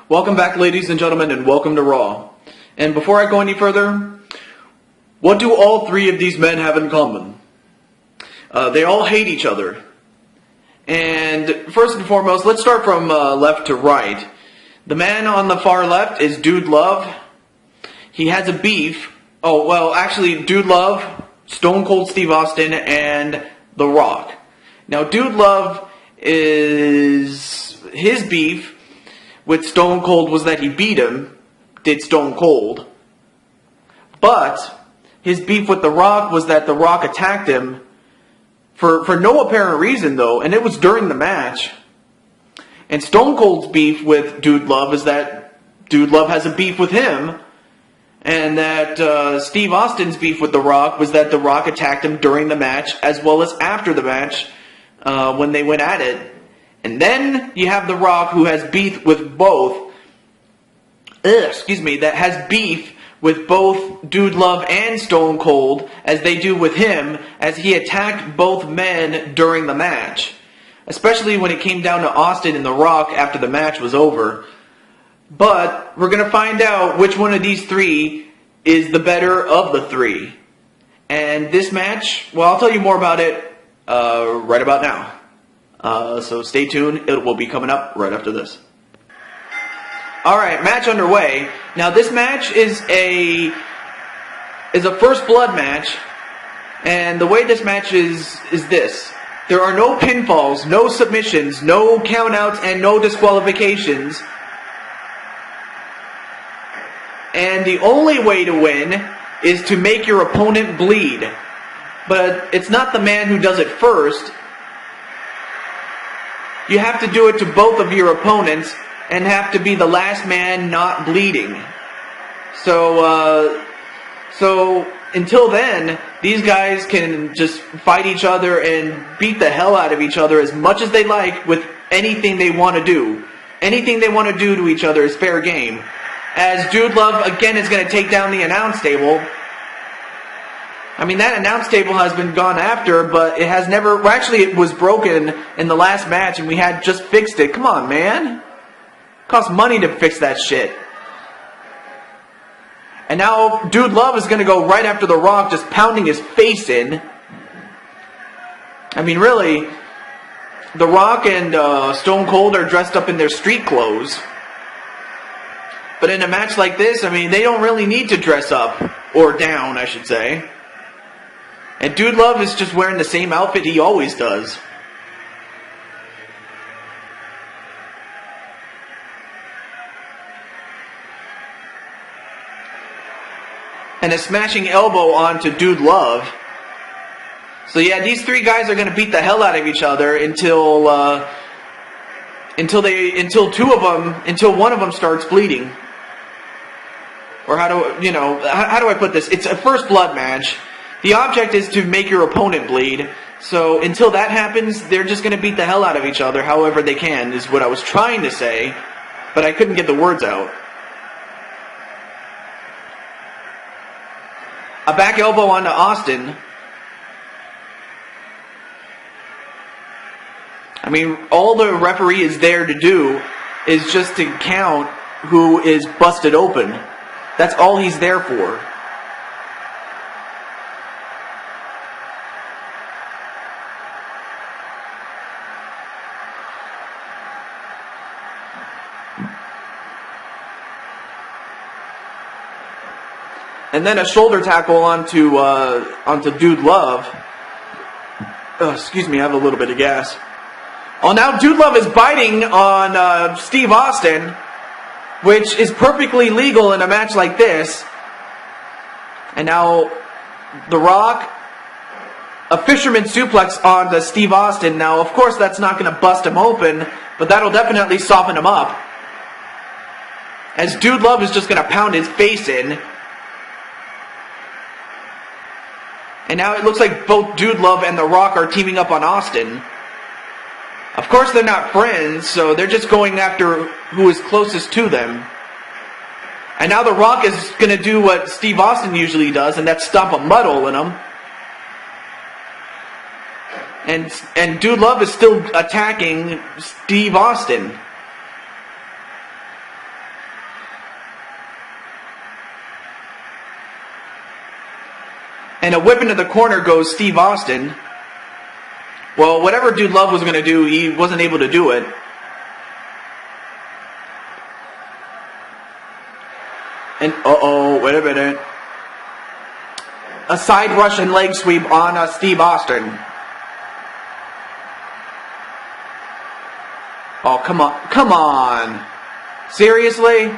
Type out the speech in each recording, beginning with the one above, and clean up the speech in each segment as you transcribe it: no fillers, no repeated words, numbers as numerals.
Welcome back, ladies and gentlemen, and welcome to Raw. And before I go any further, what do all three of these men have in common? They all hate each other. And first and foremost, let's start from left to right. The man on the far left is Dude Love. He has a beef. Oh, well, actually, Dude Love, Stone Cold Steve Austin, and The Rock. Now, Dude Love is his beef with Stone Cold was that he beat him, did Stone Cold. But his beef with The Rock was that The Rock attacked him for no apparent reason, though, and it was during the match. And Stone Cold's beef with Dude Love is that Dude Love has a beef with him, and that Steve Austin's beef with The Rock was that The Rock attacked him during the match as well as after the match when they went at it. And then you have The Rock, who has beef with both, that has beef with both Dude Love and Stone Cold, as they do with him, as he attacked both men during the match. Especially when it came down to Austin and The Rock after the match was over. But we're going to find out which one of these three is the better of the three. And this match, well, I'll tell you more about it right about now. So stay tuned. It will be coming up right after this. Alright, match underway. Now this match is a first blood match. And the way this match is this. There are no pinfalls, no submissions, no countouts, and no disqualifications. And the only way to win is to make your opponent bleed. But it's not the man who does it first. You have to do it to both of your opponents and have to be the last man not bleeding. So until then, these guys can just fight each other and beat the hell out of each other as much as they like with anything they want to do. Anything they want to do to each other is fair game. As Dude Love again is going to take down the announce table. I mean, that announce table has been gone after, but it has never... Well, actually, it was broken in the last match, and we had just fixed it. Come on, man. It costs money to fix that shit. And now, Dude Love is going to go right after The Rock, just pounding his face in. I mean, really, The Rock and Stone Cold are dressed up in their street clothes. But in a match like this, I mean, they don't really need to dress up. Or down, I should say. And Dude Love is just wearing the same outfit he always does. And a smashing elbow onto Dude Love. So yeah, these three guys are going to beat the hell out of each other until one of them starts bleeding. Or how do I put this? It's a first blood match. The object is to make your opponent bleed. So until that happens, they're just going to beat the hell out of each other however they can, is what I was trying to say. But I couldn't get the words out. A back elbow onto Austin. I mean, all the referee is there to do is just to count who is busted open. That's all he's there for. And then a shoulder tackle onto Dude Love. Oh, excuse me, I have a little bit of gas. Oh, now Dude Love is biting on Steve Austin, which is perfectly legal in a match like this. And now The Rock, a fisherman suplex onto Steve Austin. Now, of course, that's not going to bust him open, but that'll definitely soften him up. As Dude Love is just going to pound his face in. And now it looks like both Dude Love and The Rock are teaming up on Austin. Of course they're not friends, so they're just going after who is closest to them. And now The Rock is going to do what Steve Austin usually does, and that's stomp a mud hole in him. And Dude Love is still attacking Steve Austin. And a whip into the corner goes Steve Austin. Well, whatever Dude Love was going to do, he wasn't able to do it. And, wait a minute. A side Russian leg sweep on Steve Austin. Oh, come on. Come on. Seriously?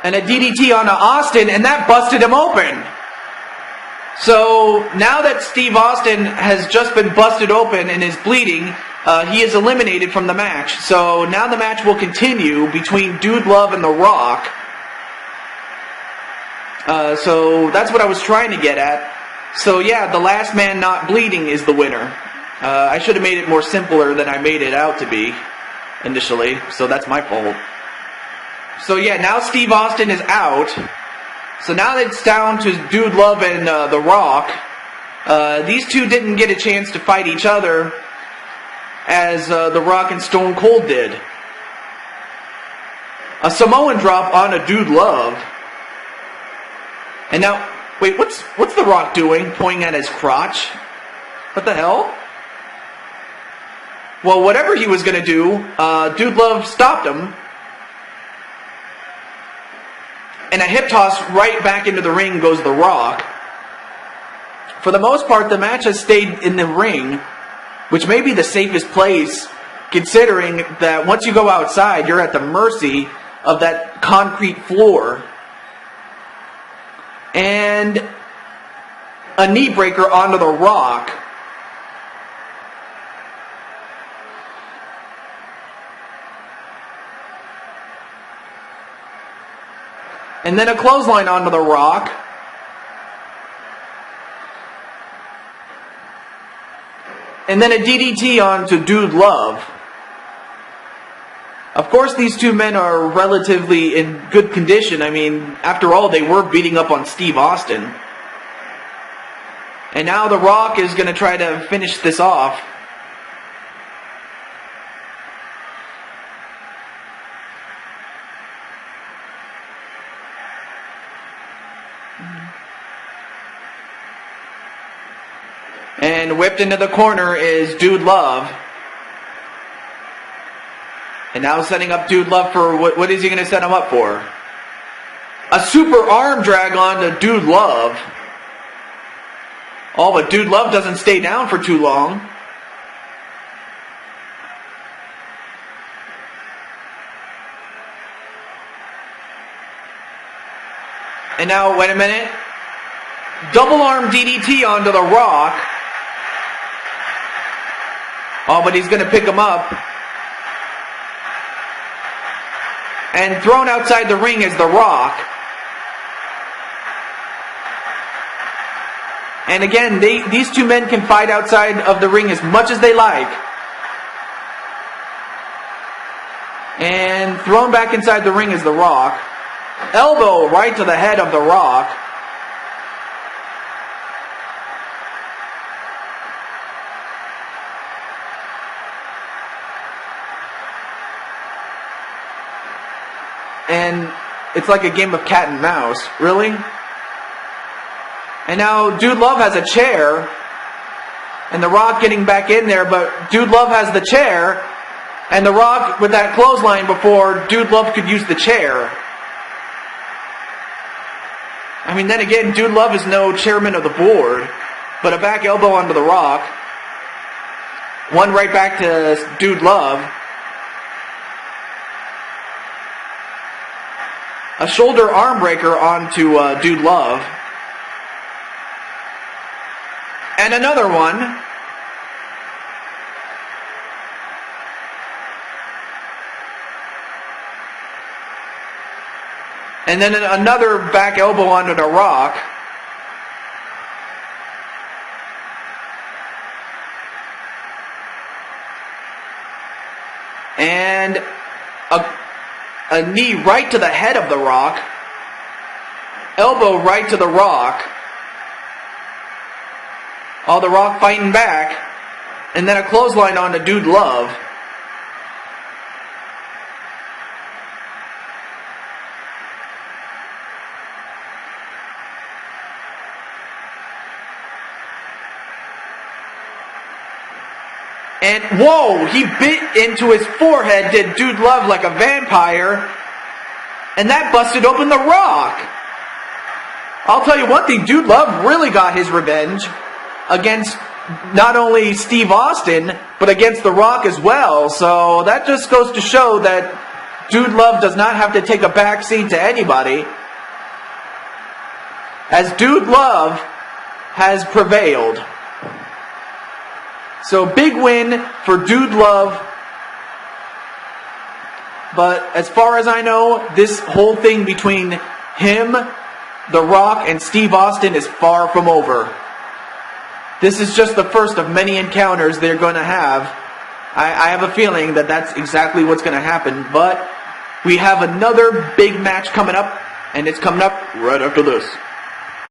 And a DDT on Austin, and that busted him open. So now that Steve Austin has just been busted open and is bleeding, he is eliminated from the match. So now the match will continue between Dude Love and The Rock. So that's what I was trying to get at. So yeah, the last man not bleeding is the winner. I should have made it more simpler than I made it out to be initially. So that's my fault. So yeah, now Steve Austin is out. So now it's down to Dude Love and The Rock. These two didn't get a chance to fight each other as The Rock and Stone Cold did. A Samoan drop on a Dude Love. And now, wait, what's The Rock doing? Pointing at his crotch? What the hell? Well, whatever he was going to do, Dude Love stopped him. And a hip toss right back into the ring goes The Rock. For the most part, the match has stayed in the ring, which may be the safest place, considering that once you go outside, you're at the mercy of that concrete floor. And a knee breaker onto The Rock. And then a clothesline onto The Rock. And then a DDT onto Dude Love. Of course, these two men are relatively in good condition. I mean, after all, they were beating up on Steve Austin. And now The Rock is going to try to finish this off. And whipped into the corner is Dude Love. And now setting up Dude Love for, what is he going to set him up for? A super arm drag on to Dude Love. Oh, but Dude Love doesn't stay down for too long. And now, wait a minute. Double arm DDT onto The Rock. Oh, but he's going to pick him up. And thrown outside the ring is The Rock. And again, these two men can fight outside of the ring as much as they like. And thrown back inside the ring is The Rock. Elbow right to the head of The Rock. And it's like a game of cat and mouse. Really? And now Dude Love has a chair. And The Rock getting back in there. But Dude Love has the chair. And The Rock with that clothesline before Dude Love could use the chair. I mean, then again, Dude Love is no chairman of the board. But a back elbow onto The Rock. One right back to Dude Love. A shoulder arm breaker onto Dude Love. And another one. And then another back elbow onto The Rock. And a knee right to the head of The Rock. Elbow right to The Rock. All The Rock fighting back. And then a clothesline onto Dude Love. And whoa, he bit into his forehead, did Dude Love like a vampire. And that busted open The Rock. I'll tell you one thing, Dude Love really got his revenge against not only Steve Austin, but against The Rock as well. So that just goes to show that Dude Love does not have to take a backseat to anybody, as Dude Love has prevailed. So big win for Dude Love. But as far as I know, this whole thing between him, The Rock, and Steve Austin is far from over. This is just the first of many encounters they're going to have. I have a feeling that that's exactly what's going to happen. But we have another big match coming up, and it's coming up right after this.